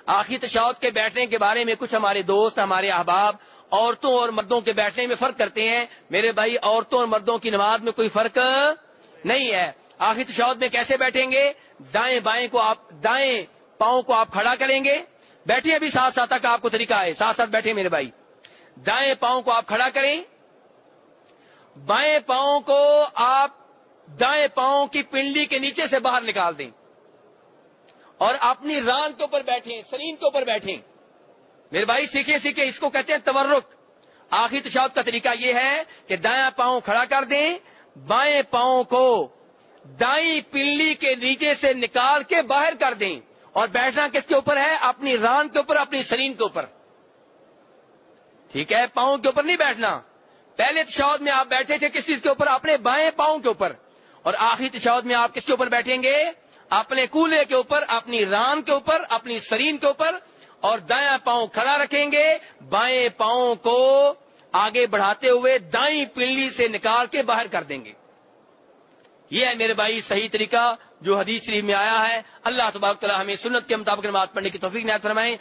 آخری تشہد کے بیٹھنے کے بارے میں کچھ ہمارے دوست، ہمارے احباب عورتوں اور مردوں کے بیٹھنے میں فرق کرتے ہیں. میرے بھائی، عورتوں اور مردوں کی نماز میں کوئی فرق نہیں ہے. آخری تشہد میں کیسے بیٹھیں گے؟ دائیں پاؤں کو آپ کھڑا کریں گے. بیٹھیں ابھی ساتھ ساتھ تک آپ کو طریقہ ہے، ساتھ ساتھ بیٹھیں میرے بھائی. دائیں پاؤں کو آپ کھڑا کریں، بائیں پاؤں کو آپ دائیں پاؤں کی پنڈلی کے نیچے سے باہر نکال دیں اور اپنی ران کے اوپر بیٹھیں، سرین کے اوپر بیٹھیں. میرے بھائی سیکھیں، اس کو کہتے ہیں تورک. آخری تشہد کا طریقہ یہ ہے کہ دایاں پاؤں کھڑا کر دیں، بائیں پاؤں کو دائیں پنڈلی کے نیچے سے نکال کے باہر کر دیں اور بیٹھنا کس کے اوپر ہے؟ اپنی ران کے اوپر، اپنی سرین کے اوپر. ٹھیک ہے، پاؤں کے اوپر نہیں بیٹھنا. پہلے تشہد میں آپ بیٹھے تھے کس چیز کے اوپر؟ اپنے بائیں پاؤں کے اوپر. اور آخری تشہد میں آپ کس کے اوپر بیٹھیں گے؟ اپنے کولے کے اوپر، اپنی ران کے اوپر، اپنی سرین کے اوپر. اور دایاں پاؤں کھڑا رکھیں گے، بائیں پاؤں کو آگے بڑھاتے ہوئے دائیں پنڈلی سے نکال کے باہر کر دیں گے. یہ ہے میرے بھائی صحیح طریقہ جو حدیث شریف میں آیا ہے. اللہ تبارک و تعالی ہمیں سنت کے مطابق نماز پڑھنے کی توفیق عنایت فرمائے.